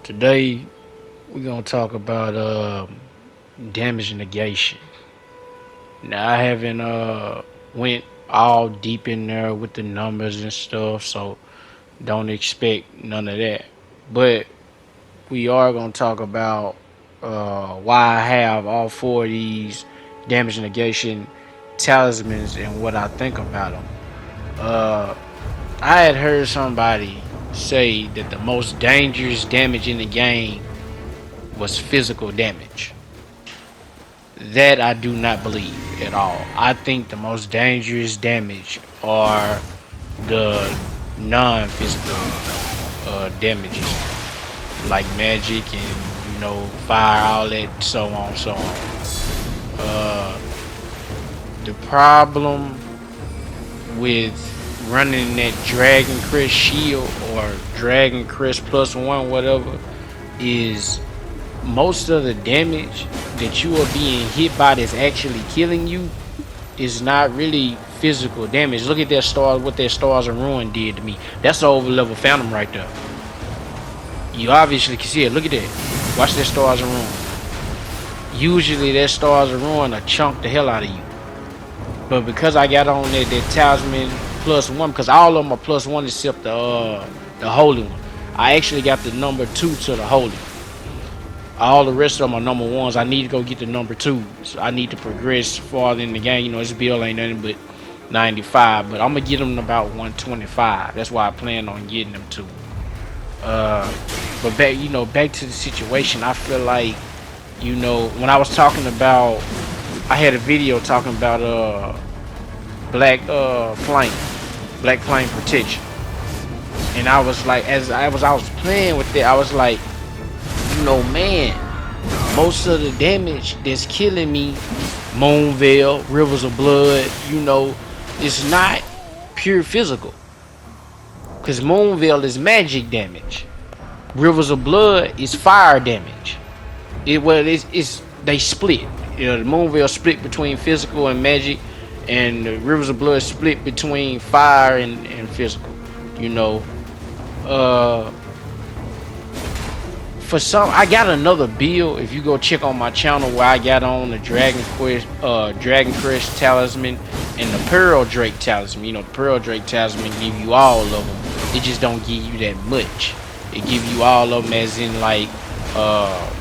Today we're gonna talk about damage negation. Now I haven't went all deep in there with the numbers and stuff, so don't expect none of that. But we are gonna talk about why I have all four of these damage negation talismans and what I think about them. Uh, I had heard somebody say that the most dangerous damage in the game was physical damage. That I do not believe at all. I think the most dangerous damage are the non-physical damages, like magic and fire, all that, so on, so on. Uh, the problem with running that Dragon Crest shield or Dragon Crest +1, whatever, is most of the damage that you are being hit by that's actually killing you is not really physical damage. Look at that star, what that Stars of Ruin did to me. That's the over level Phantom right there. You obviously can see it. Look at that. Watch that Stars of Ruin. Usually that Stars of Ruin will chunk the hell out of you. But because I got on that Talisman +1, because all of them are +1 except the Holy one. I actually got the number 2 to the Holy. All the rest of them are number 1s. I need to go get the number 2s. I need to progress farther in the game. This build ain't nothing but 95, but I'm gonna get them about 125. That's why I plan on getting them to. But back to the situation. I feel like, when I was talking about, I had a video talking about black flame protection, and I was like, as I was playing with it, I was like, man, most of the damage that's killing me, Moonveil, Rivers of Blood, it's not pure physical. Because Moonveil is magic damage. Rivers of Blood is fire damage. It's they split. The Moonveil split between physical and magic, and the Rivers of Blood split between fire and physical. For some, I got another build. If you go check on my channel, where I got on the Dragon Crest Talisman and the Pearl Drake Talisman. The Pearl Drake Talisman give you all of them. It just don't give you that much. It give you all of them, as in like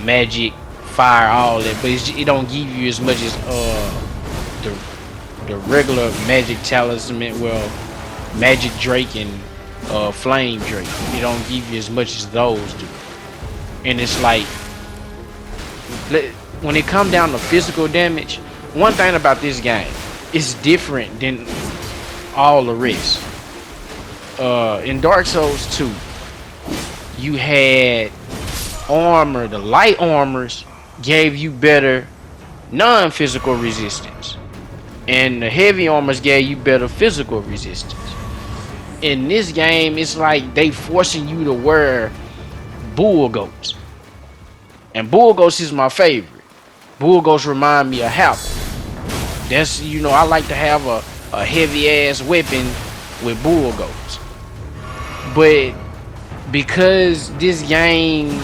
magic, fire, all that, but it don't give you as much as the regular magic talisman. Well, magic Drake and flame Drake. It don't give you as much as those do. And it's like, when it come down to physical damage, one thing about this game, it's different than all the rest. In Dark Souls 2, you had armor. The light armors gave you better non-physical resistance, and the heavy armors gave you better physical resistance. In this game, it's like they forcing you to wear bull goats, and bull goats is my favorite. Bull goats remind me of Happle. That's, I like to have a heavy ass weapon with bull goats. But because this game,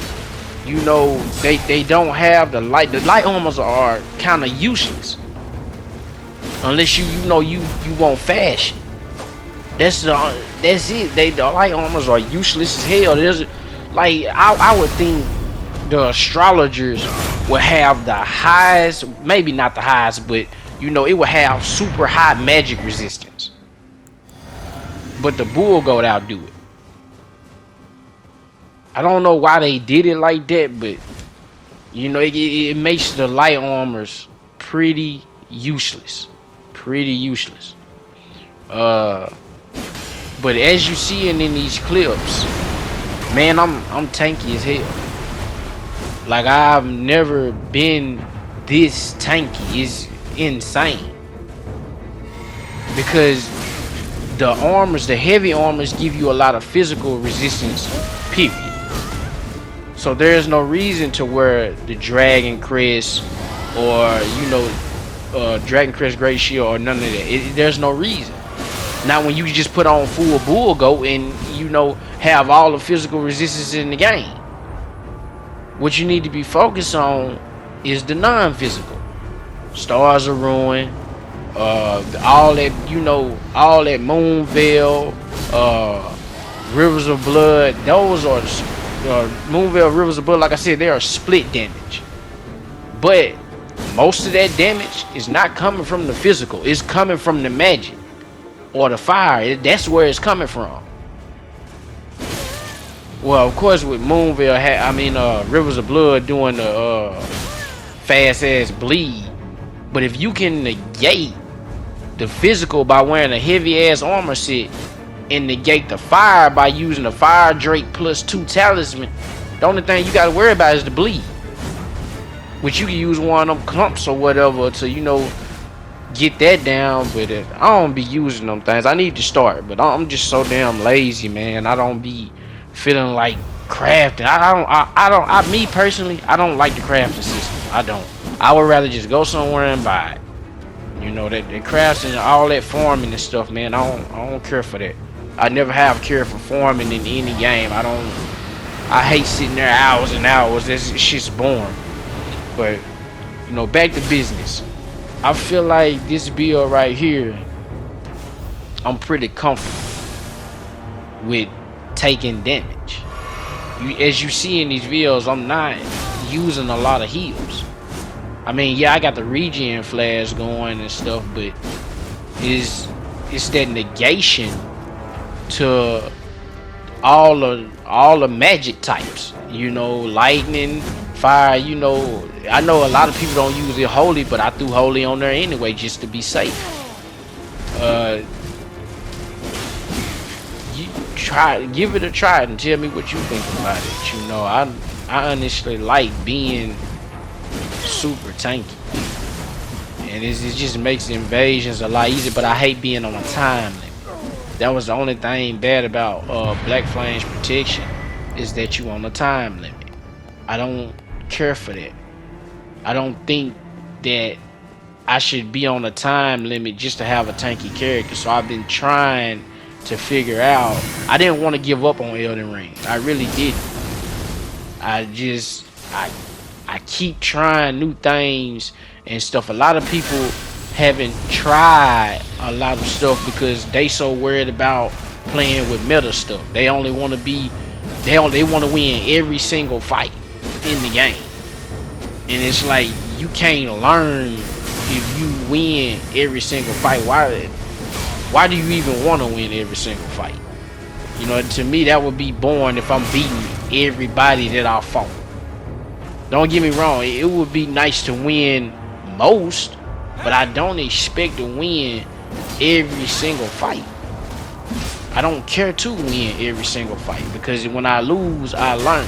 they don't have the light armors are kind of useless unless you want fashion. That's it. The light armors are useless as hell. There's like, I would think the astrologers would have the highest, maybe not the highest, but it would have super high magic resistance. But the bull goat outdo it. I don't know why they did it like that, but it makes the light armors pretty useless. Pretty useless. But as you see in these clips, man, I'm tanky as hell. Like, I've never been this tanky. It's insane. Because the heavy armors give you a lot of physical resistance, period. So there's no reason to wear the Dragon Crest or Dragon Crest Great Shield or none of that. There's no reason. Not when you just put on full bull goat and have all the physical resistance in the game. What you need to be focused on is the non-physical. Stars are ruined. All that, all that moon veil, rivers of blood. Those are moon veil, rivers of blood. Like I said, they are split damage. But most of that damage is not coming from the physical. It's coming from the magic or the fire. That's where it's coming from. Well, of course, with Moonveil, Rivers of Blood doing the fast ass bleed. But if you can negate the physical by wearing a heavy ass armor set and negate the fire by using the Fire Drake +2 Talisman, the only thing you gotta worry about is the bleed. Which you can use one of them clumps or whatever to, get that down. But I don't be using them things. I need to start, but I'm just so damn lazy, man. I don't be feeling like crafting. Me personally, I don't like the crafting system. I don't. I would rather just go somewhere and buy it. That crafting and all that farming and stuff, man. I don't care for that. I never have cared for farming in any game. I hate sitting there hours and hours. This shit's boring. But back to business. I feel like this build right here, I'm pretty comfortable with taking damage. As you see in these videos, I'm not using a lot of heals. Yeah, I got the regen flash going and stuff, but it's that negation to all the magic types. Lightning, fire. I know a lot of people don't use it holy, but I threw holy on there anyway just to be safe. Give it a try and tell me what you think about it. I honestly like being super tanky, and it just makes the invasions a lot easier. But I hate being on a time limit. That was the only thing bad about Black Flame's protection, is that you on a time limit. I don't care for that. I don't think that I should be on a time limit just to have a tanky character. So I've been trying to figure out. I didn't want to give up on Elden Ring. I really didn't. I keep trying new things and stuff. A lot of people haven't tried a lot of stuff because they so worried about playing with meta stuff. They only want to be, they want to win every single fight in the game. And it's like, you can't learn if you win every single fight. Why do you even want to win every single fight? To me, that would be boring if I'm beating everybody that I fought. Don't get me wrong, it would be nice to win most, but I don't expect to win every single fight. I don't care to win every single fight, because when I lose, I learn.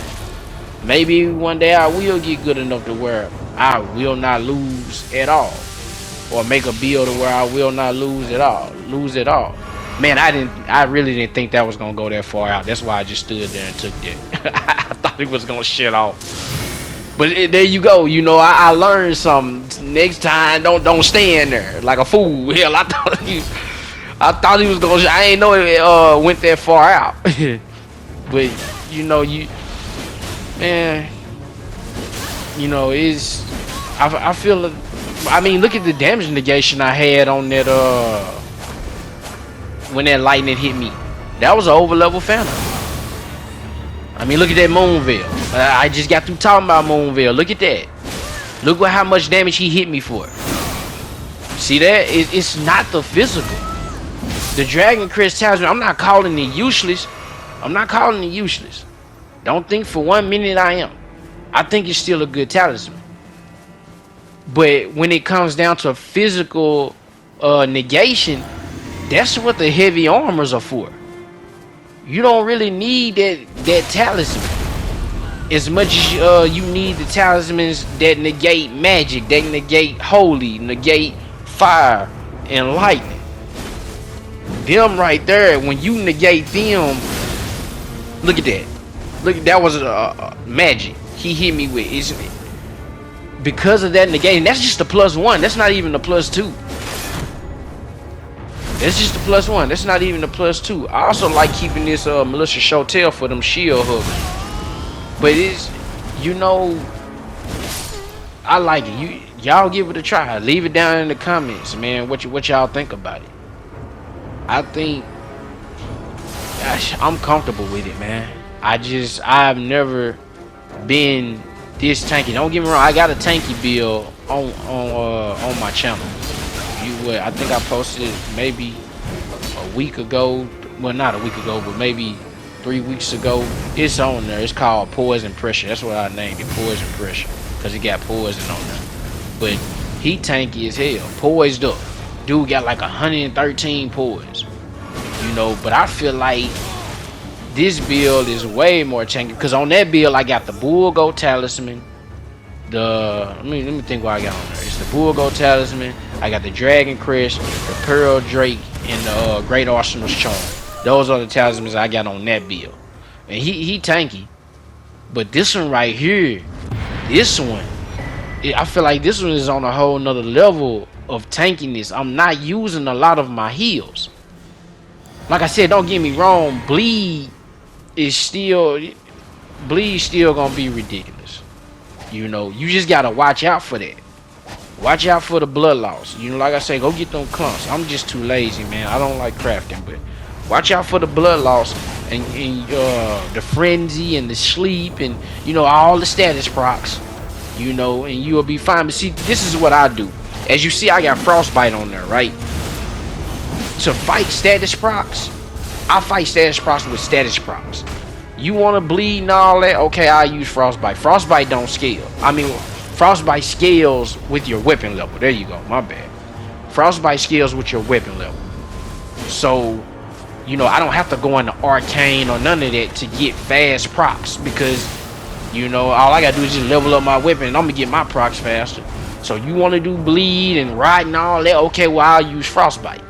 Maybe one day I will get good enough to where I will not lose at all, or make a build to where I will not lose at all. Man, I really didn't think that was gonna go that far out. That's why I just stood there and took that. I thought it was gonna shit off. But there you go. I learned something. Next time, don't stand there like a fool. Hell, I thought he was gonna. I ain't know it went that far out. But is. I feel. Look at the damage negation I had on that. When that lightning hit me, that was an overlevel phantom. Look at that Moonveil. I just got through talking about Moonveil. Look at that. Look how much damage he hit me for. See that? It's not the physical. The Dragon Crest Talisman, I'm not calling it useless. Don't think for 1 minute I am. I think it's still a good talisman. But when it comes down to physical negation, that's what the heavy armors are for. You don't really need that talisman as much as you need the talismans that negate magic, that negate holy, negate fire and lightning. Them right there, when you negate them, look at that. Look, that was magic he hit me with, isn't it? Because of that negation, that's just a +1. That's not even a +2. That's just a +1. That's not even a +2. I also like keeping this Militia Shotel for them shield hookers. But You know, I like it. Y'all give it a try. Leave it down in the comments, man. What y'all think about it? I think, gosh, I'm comfortable with it, man. I've never been this tanky. Don't get me wrong. I got a tanky build on my channel. I think I posted it maybe a week ago. Well, not a week ago, but maybe 3 weeks ago. It's on there. It's called Poison Pressure. That's what I named it, Poison Pressure, because it got poison on there. But he tanky as hell, poised up. Dude got like 113 poise. You know, but I feel like this build is way more tanky, because on that build I got the Bull Go Talisman. Let me think what I got on there. It's the Bull Go Talisman. I got the Dragon Crest, the Pearl Drake, and the Great Arsenal's Charm. Those are the talismans I got on that build. And he tanky. But this one right here, I feel like this one is on a whole nother level of tankiness. I'm not using a lot of my heals. Like I said, don't get me wrong, bleed still gonna be ridiculous. You know, you just gotta watch out for that. Watch out for the blood loss. You know, like I say, go get them clumps. I'm just too lazy, man. I don't like crafting, but watch out for the blood loss and the frenzy and the sleep and, you know, all the status procs. You know, and you'll be fine. But see, this is what I do. As you see, I got frostbite on there, right? To fight status procs, I fight status procs with status procs. You want to bleed and all that? Okay, I'll use frostbite. Frostbite don't scale. I mean, frostbite scales with your weapon level. There you go. My bad. Frostbite scales with your weapon level. So, you know, I don't have to go into arcane or none of that to get fast procs, because, you know, all I gotta do is just level up my weapon and I'm gonna get my procs faster. So you want to do bleed and ride and all that? Okay, well, I'll use frostbite.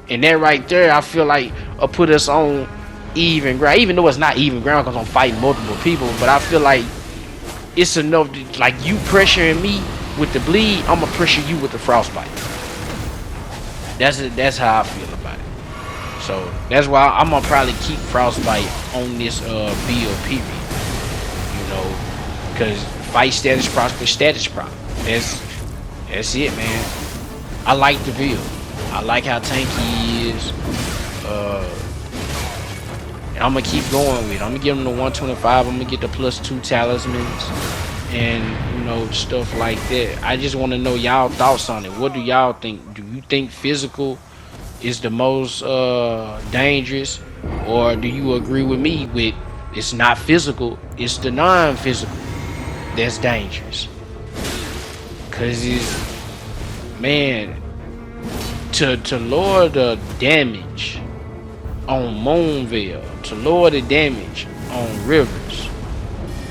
And that right there, I feel like put us on even ground, even though it's not even ground because I'm fighting multiple people. But I feel like it's enough to, like, you pressuring me with the bleed, I'm gonna pressure you with the frostbite. That's how I feel about it. So that's why I'm gonna probably keep frostbite on this build period. You know, because fight status proc with status proc. That's it, man. I like the build. I like how tanky he is. And I'm gonna keep going with it. I'm gonna give him the 125. I'm gonna get the +2 talismans and, you know, stuff like that. I just want to know y'all thoughts on it. What do y'all think? Do you think physical is the most dangerous, or do you agree with me with it's not physical, it's the non-physical that's dangerous? Cause it's, man, to lower the damage on Moonveil, to lower the damage on Rivers,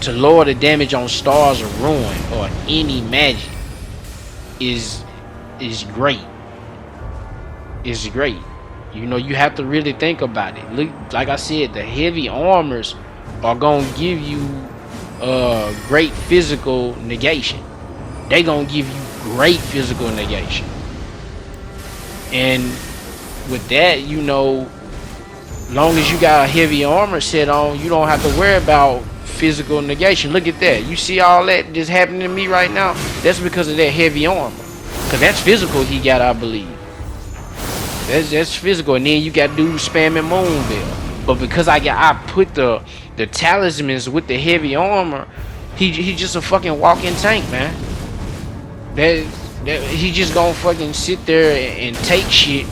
to lower the damage on Stars of Ruin or any magic is great. It's great. You know, you have to really think about it. Look, like I said, the heavy armors are gonna give you great physical negation. They gonna give you great physical negation. And with that, you know, long as you got a heavy armor set on, you don't have to worry about physical negation. Look at that. You see all that just happening to me right now? That's because of that heavy armor. Because that's physical he got, I believe. That's physical. And then you got dudes spamming Moonveil. But because I put the talismans with the heavy armor, he just a fucking walking tank, man. He just gonna fucking sit there and take shit,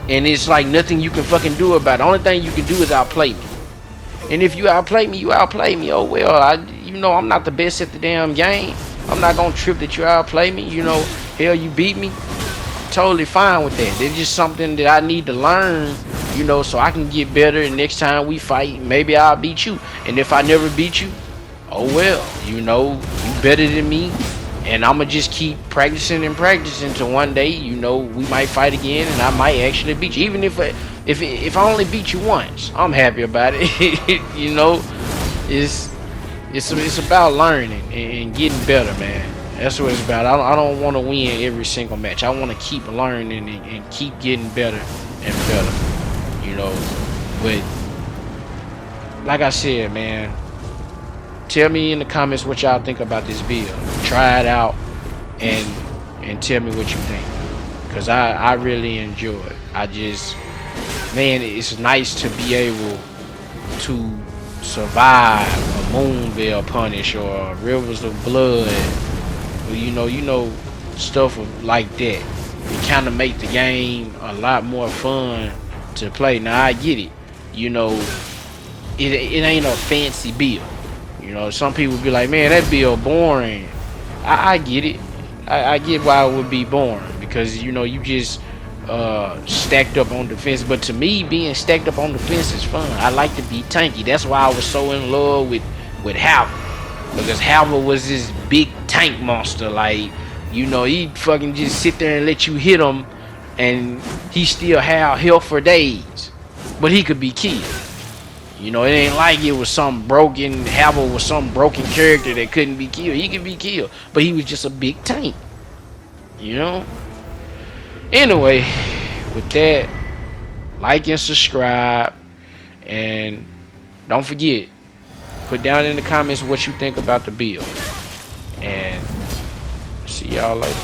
and it's like nothing you can fucking do about it. The only thing you can do is outplay me. And if you outplay me, you outplay me. Oh well, you know I'm not the best at the damn game. I'm not gonna trip that you outplay me. You know, hell, you beat me. Totally fine with that. It's just something that I need to learn, you know, so I can get better. And next time we fight, maybe I'll beat you. And if I never beat you, oh well, you know, you better than me. And I'ma just keep practicing and practicing till one day, you know, we might fight again and I might actually beat you. Even if I only beat you once, I'm happy about it. You know, it's about learning and getting better, man. That's what it's about. I don't want to win every single match. I want to keep learning and keep getting better and better, you know. But like I said, man, Tell me in the comments what y'all think about this build. Try it out and tell me what you think. Cause I really enjoy it. I just, man, it's nice to be able to survive a Moonveil punish or Rivers of Blood. You know, stuff like that. It kind of make the game a lot more fun to play. Now I get it. You know, it ain't a fancy build. You know, some people be like, man, that build boring. I get it. I get why it would be boring, because you know you just stacked up on defense. But to me, being stacked up on defense is fun. I like to be tanky. That's why I was so in love with Havel, because Havel was this big tank monster. Like, you know, he'd fucking just sit there and let you hit him, and he still have health for days, but he could be killed. You know, it ain't like it was some broken, Havel was some broken character that couldn't be killed. He could be killed, but he was just a big tank. You know? Anyway, with that, like and subscribe, and don't forget, put down in the comments what you think about the build, and see y'all later.